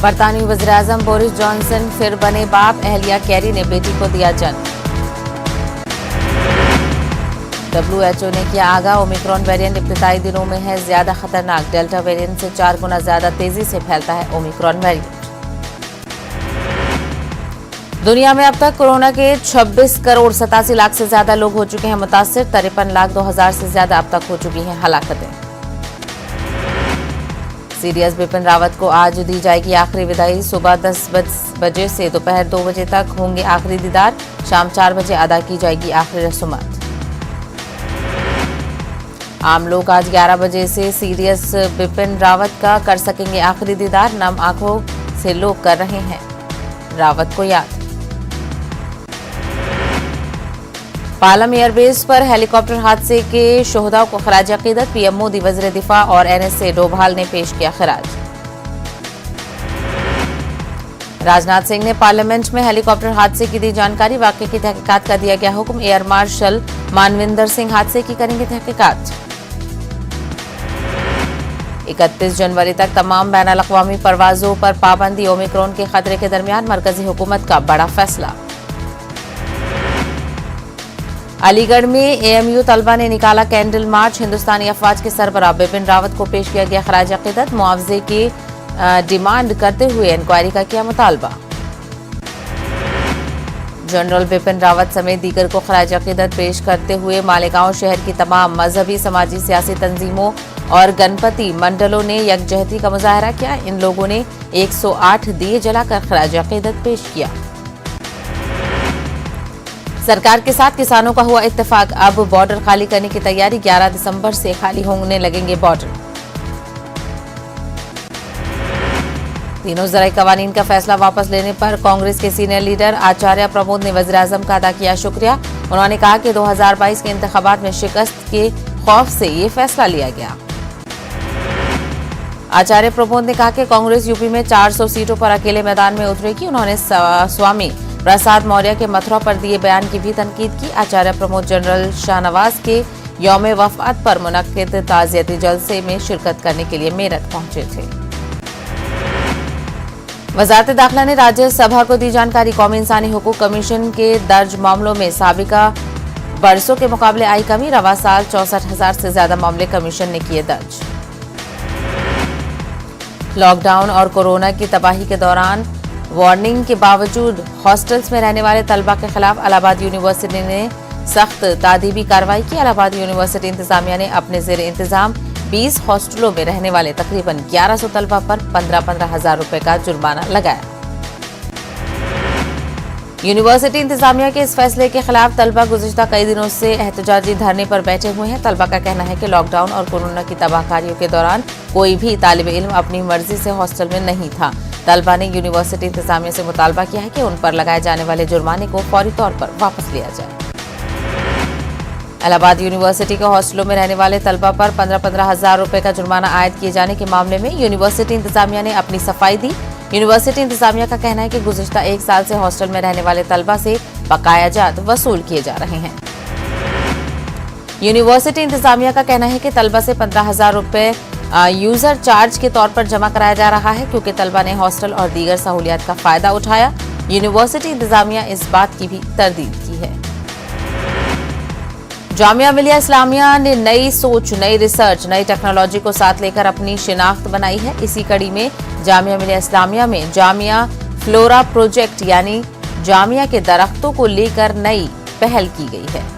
बरतानवी वज़ीर-ए-आज़म Boris Johnson फिर बने बाप, एहलिया कैरी ने बेटी को दिया जन्म। WHO ने किया आगाह, ओमिक्रॉन वेरिएंट इब्तिदाई दिनों में है ज्यादा खतरनाक, डेल्टा वेरिएंट से 4 गुना ज्यादा तेजी से फैलता है ओमिक्रॉन वेरिएंट। दुनिया में अब तक कोरोना के 26 करोड़ 87 लाख से ज्यादा लोग हो चुके हैं मुतासिर, 53 लाख 2 हजार से ज्यादा अब तक हो चुकी हैं हलाकतें। सीडीएस बिपिन रावत को आज दी जाएगी आखिरी विदाई, सुबह 10 बजे से दोपहर 2 बजे तक होंगे आखिरी दीदार, शाम 4 बजे अदा की जाएगी आखिरी रस्मात। आम लोग आज 11 बजे से सीडीएस बिपिन रावत का कर सकेंगे आखिरी दीदार, नम आंखों से लोग कर रहे हैं रावत को याद। पालम एयरबेस पर हेलीकॉप्टर हादसे के शोहदा को खराज अकीदत, पीएम मोदी, वज़ीर दिफा और एनएसए डोभाल ने पेश किया खराज। राजनाथ सिंह ने पार्लियामेंट में हेलीकॉप्टर हादसे की दी जानकारी, वाकये की तहकीकात का दिया गया हुक्म, एयर मार्शल मानविंदर सिंह हादसे की करेंगे तहकीकात। 31 जनवरी तक तमाम बैनुल-अक़वामी परवाजों पर पाबंदी, ओमिक्रॉन के खतरे के दरमियान मरकजी हुकूमत का बड़ा फैसला। अलीगढ़ में एएमयू तलबा ने निकाला कैंडल मार्च, हिंदुस्तानी अफवाज के सरबराह बिपिन रावत को पेश किया गया खराज अकीदत, मुआवजे की डिमांड करते हुए इंक्वायरी का किया मुतालबा। जनरल बिपिन रावत समेत दीगर को खराज अकीदत पेश करते हुए मालेगांव शहर की तमाम मजहबी, समाजी, सियासी तंजीमों और गणपति मंडलों ने यकजहती का मुजाहरा किया। इन लोगों ने 108 दिए जलाकर खराज अकीदत पेश किया। सरकार के साथ किसानों का हुआ इत्तेफाक, अब बॉर्डर खाली करने की तैयारी, 11 दिसंबर से खाली होने लगेंगे बॉर्डर। तीनों ज़राई कवानीन का फैसला वापस लेने पर कांग्रेस के सीनियर लीडर आचार्य प्रमोद ने वज़ीर-ए-आज़म का अदा किया शुक्रिया। उन्होंने कहा कि 2022 के इंतखाबात में शिकस्त के खौफ से ये फैसला लिया गया। आचार्य प्रमोद ने कहा कि कांग्रेस यूपी में 400 सीटों पर अकेले मैदान में उतरेगी। उन्होंने स्वामी प्रसाद मौर्य के मथुरा पर दिए बयान की भी तनकीद की। आचार्य प्रमोद जनरल शाहनवाज के यौम वफात पर मुनक्किद ताज़ियती जलसे में शिरकत करने के लिए मेरठ पहुंचे थे। वज़ारत दाखिला ने राज्यसभा को दी जानकारी, कौमी इंसानी हुकूक कमीशन के दर्ज मामलों में साबिका बरसों के मुकाबले आई कमी, रवा साल 64,000 से ज्यादा मामले कमीशन ने किए दर्ज। लॉकडाउन और कोरोना की तबाही के दौरान वार्निंग के बावजूद हॉस्टल्स में रहने वाले तलबा के खिलाफ इलाहाबाद यूनिवर्सिटी ने सख्त तादीबी कार्रवाई की। इलाहाबाद यूनिवर्सिटी इंतजामिया ने अपने जेर इंतजाम 20 हॉस्टलों में रहने वाले तकरीबन 1100 तलबा पर 15-15 हजार रुपए का जुर्माना लगाया। यूनिवर्सिटी इंतजामिया के इस फैसले के खिलाफ तलबा गुज़िश्ता कई दिनों से एहतजाजी धरने पर बैठे हुए हैं। तलबा का कहना है कि लॉकडाउन और कोरोना की तबाहकारियों के दौरान कोई भी तालिब इल्म अपनी मर्जी से हॉस्टल में नहीं था। तलबा ने यूनिवर्सिटी इंतजामिया से मुतालबा किया है कि उन पर लगाए जाने वाले जुर्माने को फौरी तौर पर वापस लिया जाए। इलाहाबाद यूनिवर्सिटी के हॉस्टलों में रहने वाले तलबा पर 15-15 हजार रुपए का जुर्माना आयद किए जाने के मामले में यूनिवर्सिटी इंतजामिया ने अपनी सफाई दी। यूनिवर्सिटी इंतजामिया का कहना है कि गुज़िश्ता 1 साल से हॉस्टल में रहने वाले तलबा से बकाया जात वसूल किए जा रहे हैं। यूनिवर्सिटी इंतजामिया का कहना है कि तलबा से 15,000 रुपए यूजर चार्ज के तौर पर जमा कराया जा रहा है, क्योंकि तलबा ने हॉस्टल और दीगर सहूलियात का फायदा उठाया। यूनिवर्सिटी इंतजामिया इस बात की भी तरदीद की है। जामिया मिलिया इस्लामिया ने नई सोच, नई रिसर्च, नई टेक्नोलॉजी को साथ लेकर अपनी शिनाख्त बनाई है। इसी कड़ी में जामिया मिलिया इस्लामिया में जामिया फ्लोरा प्रोजेक्ट यानी जामिया के दरख्तों को लेकर नई पहल की गई है।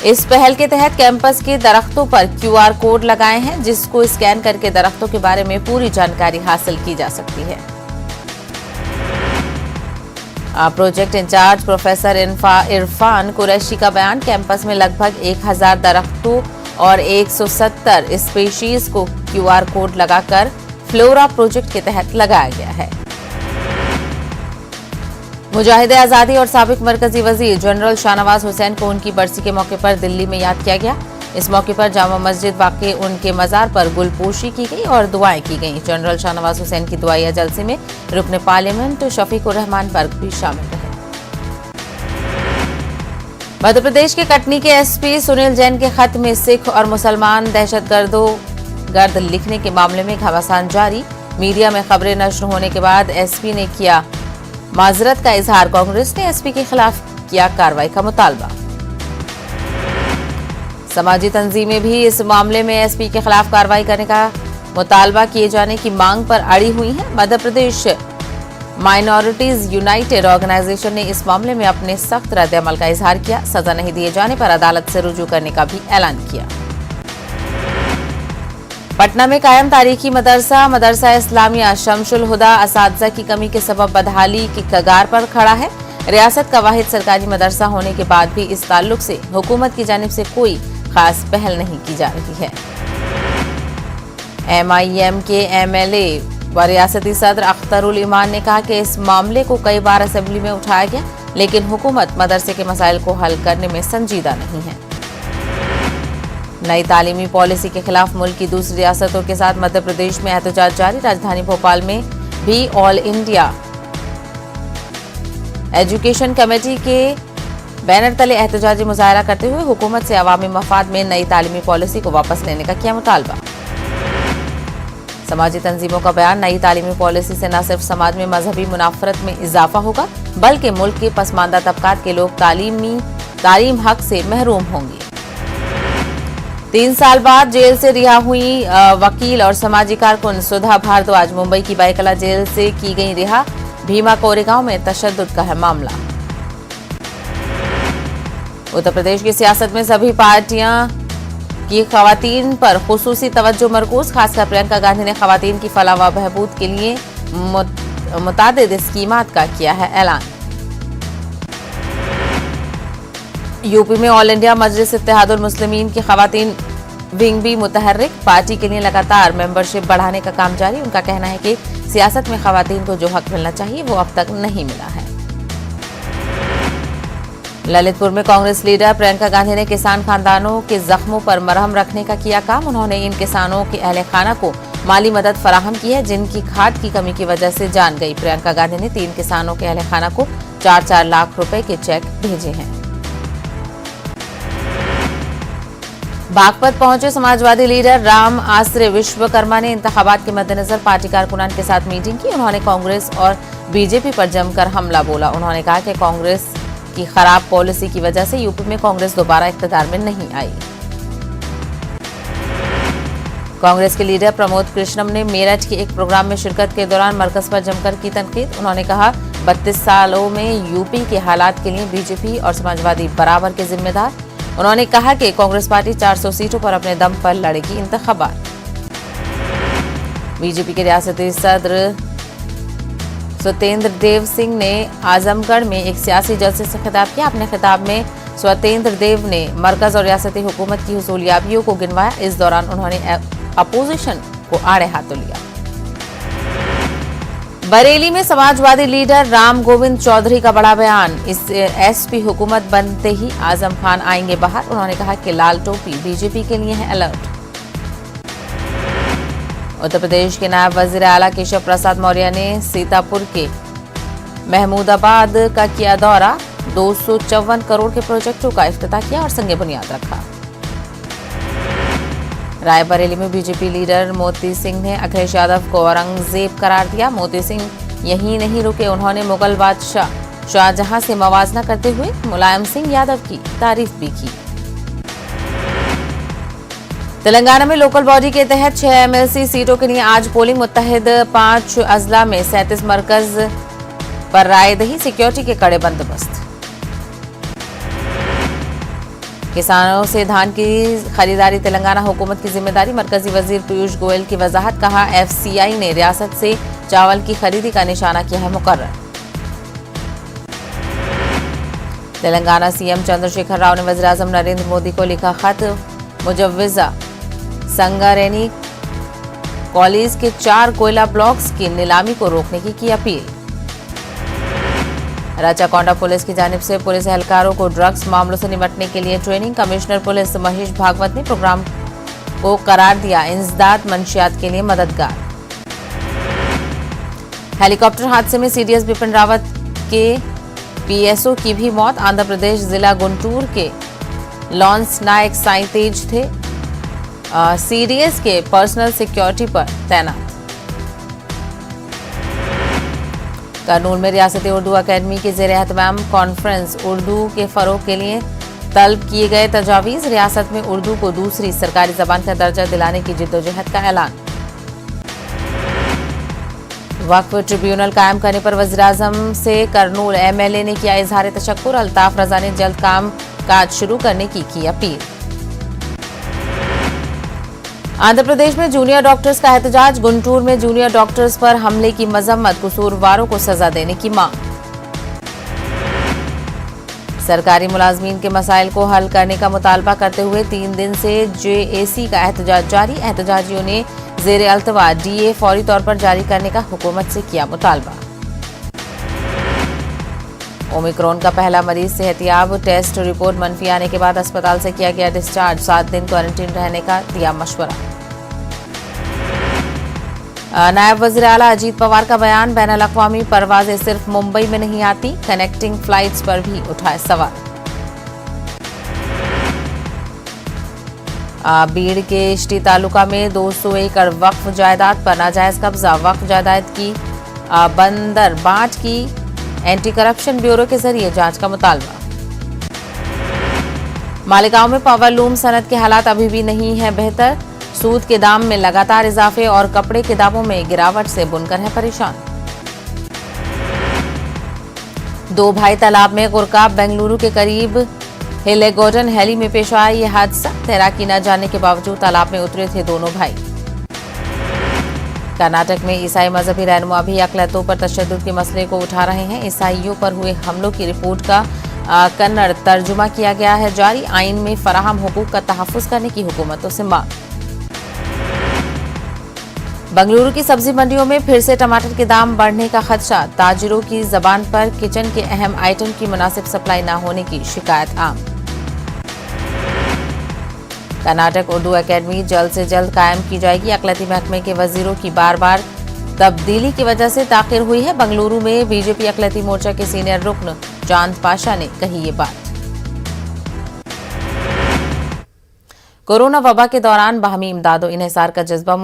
इस पहल के तहत कैंपस के दरख्तों पर QR कोड लगाए हैं, जिसको स्कैन करके दरख्तों के बारे में पूरी जानकारी हासिल की जा सकती है। Project in-charge professor Irfan Qureshi का बयान, कैंपस में लगभग 1000 दरख्तों और 170 स्पीशीज को QR कोड लगाकर फ्लोरा प्रोजेक्ट के तहत लगाया गया है। मुजाहिद आज़ादी और साबिक मरकजी वजीर जनरल शाहनवाज हुसैन को उनकी बरसी के मौके पर दिल्ली में याद किया गया। इस मौके पर जामा मस्जिद वाक़े उनके मज़ार पर गुलपोशी की गई और दुआएं की गईं। जनरल शाहनवाज हुसैन की दुआया जलसे में रुकन पार्लियामेंट शफीकुर रहमान बर्ग भी शामिल रहे। मध्य प्रदेश के कटनी के एसपी सुनील जैन के खत में सिख और मुसलमान दहशतगर्द लिखने के मामले में घमासान जारी। मीडिया में खबरें नष्ट होने के बाद एसपी ने किया माजरत का इजहार। कांग्रेस ने एसपी के खिलाफ किया कार्रवाई का मुतालबा। समाजी तंजीमें भी इस मामले में एसपी के खिलाफ कार्रवाई करने का मुतालबा किए जाने की मांग पर अड़ी हुई हैं। Madhya Pradesh minorities United organisation ने इस मामले में अपने सख्त रद्द-ए-अमल का इजहार किया। सजा नहीं दिए जाने पर अदालत से रुजू करने का भी ऐलान किया। पटना में कायम तारीखी मदरसा इस्लामिया शमशुल हुदा असातिज़ा की कमी के सबब बदहाली की कगार पर खड़ा है। रियासत का वाहिद सरकारी मदरसा होने के बाद भी इस ताल्लुक से हुकूमत की जानिब से कोई खास पहल नहीं की जा रही है। MIM के MLA व रियासती सदर अख्तरुल ईमान ने कहा कि इस मामले को कई बार असेंबली में उठाया गया, लेकिन हुकूमत मदरसे के मसाइल को हल करने में संजीदा नहीं है। नई तालीमी पॉलिसी के खिलाफ मुल्क की दूसरी रियासतों के साथ मध्य प्रदेश में एहतजाज जारी। राजधानी भोपाल में भी ऑल इंडिया एजुकेशन कमेटी के बैनर तले एहतजाजी मुजाहरा करते हुए हुकूमत से अवामी मफाद में नई तालीमी पॉलिसी को वापस लेने का किया मुतालबा। समाजी तंजीमों का बयान, नई तालीमी पॉलिसी से न सिर्फ समाज में मजहबी मुनाफरत में इजाफा होगा, बल्कि मुल्क के पसमानदा तबकात के लोग तालीम हक से महरूम होंगे। 3 साल बाद जेल से रिहा हुई वकील और समाजी कारकुन सुधा भारद्वाज मुंबई की बायकला जेल से की गई रिहा। भीमा कोरेगांव में तशद्दुद का है मामला। उत्तर प्रदेश की सियासत में सभी पार्टियां की खवातीन पर खुसूसी तवज्जो मरकूज। खासकर प्रियंका गांधी ने खवातीन की फलाह व बहबूद के लिए मुतादिद स्कीमात का किया है ऐलान। यूपी में ऑल इंडिया मजलिस इत्तेहादुल मुस्लिमीन की खवातीन विंग भी मुतहर्रिक। पार्टी के लिए लगातार मेंबरशिप बढ़ाने का काम जारी। उनका कहना है कि सियासत में खवातीन को जो हक मिलना चाहिए वो अब तक नहीं मिला है। ललितपुर में कांग्रेस लीडर प्रियंका गांधी ने किसान खानदानों के जख्मों पर मरहम रखने का किया काम। उन्होंने इन किसानों के अहले खाना को माली मदद फराहम की है जिनकी खाद की कमी की वजह से जान गई। प्रियंका गांधी ने 3 किसानों के अहले खाना को 4-4 लाख रुपए के चेक भेजे हैं। बागपत पहुंचे समाजवादी लीडर राम आश्रय विश्वकर्मा ने इंतखाबात के मद्देनजर पार्टी कारकुनान के साथ मीटिंग की। उन्होंने कांग्रेस और बीजेपी पर जमकर हमला बोला। उन्होंने कहा कि कांग्रेस की खराब पॉलिसी की वजह से यूपी में कांग्रेस दोबारा इख्तिदार में नहीं आई। कांग्रेस के लीडर प्रमोद कृष्णम ने मेरठ के एक प्रोग्राम में शिरकत के दौरान मरकज पर जमकर की तनकीद। उन्होंने कहा 32 सालों में यूपी के हालात के लिए बीजेपी और समाजवादी बराबर के जिम्मेदार। उन्होंने कहा कि कांग्रेस पार्टी 400 सीटों पर अपने दम पर लड़ेगी इंतखाबात। बीजेपी के रियासती सदर स्वतेंद्र देव सिंह ने आजमगढ़ में एक सियासी जलसे से खिताब किया। अपने खिताब में स्वतेंद्र देव ने मरकज और रियासती हुकूमत की हुसूलियाबियों को गिनवाया। इस दौरान उन्होंने अपोजिशन को आड़े हाथों लिया। बरेली में समाजवादी लीडर राम गोविंद चौधरी का बड़ा बयान। इस एसपी हुकूमत बनते ही आजम खान आएंगे बाहर। उन्होंने कहा कि लाल टोपी बीजेपी के लिए है अलर्ट। उत्तर प्रदेश के नायब वजीर आला केशव प्रसाद मौर्य ने सीतापुर के महमूदाबाद का किया दौरा। 254 करोड़ के प्रोजेक्टों का इफ्तिताह किया और संग बुनियाद रखा। रायबरेली में बीजेपी लीडर मोती सिंह ने अखिलेश यादव को औरंगजेब करार दिया। मोती सिंह यहीं नहीं रुके, उन्होंने मुगल बादशाह शाहजहां से मवाजना करते हुए मुलायम सिंह यादव की तारीफ भी की। तेलंगाना में लोकल बॉडी के तहत 6 MLC सीटों के लिए आज पोलिंग। मुत्तहिद 5 अजला में 37 मरकज पर रायदही, सिक्योरिटी के कड़े बंदोबस्त। किसानों से धान की खरीदारी तेलंगाना हुकूमत की जिम्मेदारी। मरकजी वजीर पीयूष गोयल की वजाहत। कहा FCI ने रियासत से चावल की खरीदी का निशाना किया है मुकर्रर। तेलंगाना CM चंद्रशेखर राव ने वज़ीर आज़म नरेंद्र मोदी को लिखा खत। मुजव्विजा संगारेनी कॉलेज के 4 कोयला ब्लॉक्स की नीलामी को रोकने की अपील। राचाकोंडा पुलिस की जानिब से पुलिस एहलकारों को ड्रग्स मामलों से निपटने के लिए training. Commissioner police Mahesh Bhagwat ने प्रोग्राम को करार दिया इंसदाद मंशियात के लिए मददगार। हेलीकॉप्टर हादसे में CDS बिपिन रावत के PSO की भी मौत। आंध्र प्रदेश जिला गुंटूर के लॉन्स नायक साई तेज थे CDS के पर्सनल सिक्योरिटी पर तैनात। करनूल में रियासती उर्दू अकेडमी के ज़ेर एहतमाम कॉन्फ्रेंस उर्दू के फ़रोग के लिए तलब किए गए तजावीज़। रियासत में उर्दू को दूसरी सरकारी ज़बान का दर्जा दिलाने की जिद्दोजहद का ऐलान। वक्फ ट्रिब्यूनल कायम करने पर वज़ीर-ए-आज़म से करनूल MLA ने किया इजहार तशक्कुर। अल्ताफ रज़ा ने जल्द काम काज शुरू करने की अपील। आंध्र प्रदेश में जूनियर डॉक्टर्स का एहतजाज। गुंटूर में जूनियर डॉक्टर्स पर हमले की मजम्मत, कसूरवारों को सजा देने की मांग। सरकारी मुलाजमीन के मसाइल को हल करने का मुतालबा करते हुए 3 दिन से JAC का एहतजाज जारी। एहतजाजियों ने ज़ेर अल्तवा DA फौरी तौर पर जारी करने का हुकूमत से किया मुतालबा। ओमिक्रॉन का पहला मरीज सेहतियाब, टेस्ट रिपोर्ट मनफी आने के बाद अस्पताल से किया गया डिस्चार्ज। 7 दिन क्वारंटीन रहने का दिया मशवरा। नायब वज़ीर आला अजीत पवार का बयान। बैनुल अक़वामी परवाजें सिर्फ मुंबई में नहीं आती, कनेक्टिंग फ्लाइट्स पर भी उठाए सवाल। बीड़ के इष्टी तालुका में 200 एकड़ वक्फ जायदाद पर नाजायज कब्जा। वक्फ जायदाद की बंदर बांट की एंटी करप्शन ब्यूरो के जरिए जांच का मुतालबा। मालेगांव में पावर लूम सनत के हालात अभी भी नहीं है बेहतर। सूद के दाम में लगातार इजाफे और कपड़े के दामों में गिरावट से बुनकर है परेशान। 2 भाई तालाब में गुरकाब। बेंगलुरु के करीब हिलेगोडन हैली में पेश आया ये हादसा। तैराकी न जानने के बावजूद तालाब में उतरे थे दोनों भाई। कर्नाटक में ईसाई मजहबी रहनुमा भी अक़लियतों पर तशद्दुद के मसले को उठा रहे हैं। ईसाइयों पर हुए हमलों की रिपोर्ट का कन्नड़ तर्जुमा किया गया है जारी। आइन में फराहम हुकूक का तहफ़्फ़ुज़ करने की हुकूमतों से मांग। बंगलुरु की सब्जी मंडियों में फिर से टमाटर के दाम बढ़ने का खदशा। ताजिरों की जबान पर किचन के अहम आइटम की मुनासिब सप्लाई न होने की शिकायत आम। कर्नाटक उर्दू अकेडमी जल्द से जल्द कायम की जाएगी। अक़लियती महकमे के वजीरों की बार बार तब्दीली की वजह से ताख़िर हुई है। बंगलुरु में बीजेपी अक़लियती मोर्चा के सीनियर रुकन चांद पाशा ने कही ये बात। कोरोना वबा के दौरान बाहमी इमदाद और इन्हिसार का जज्बा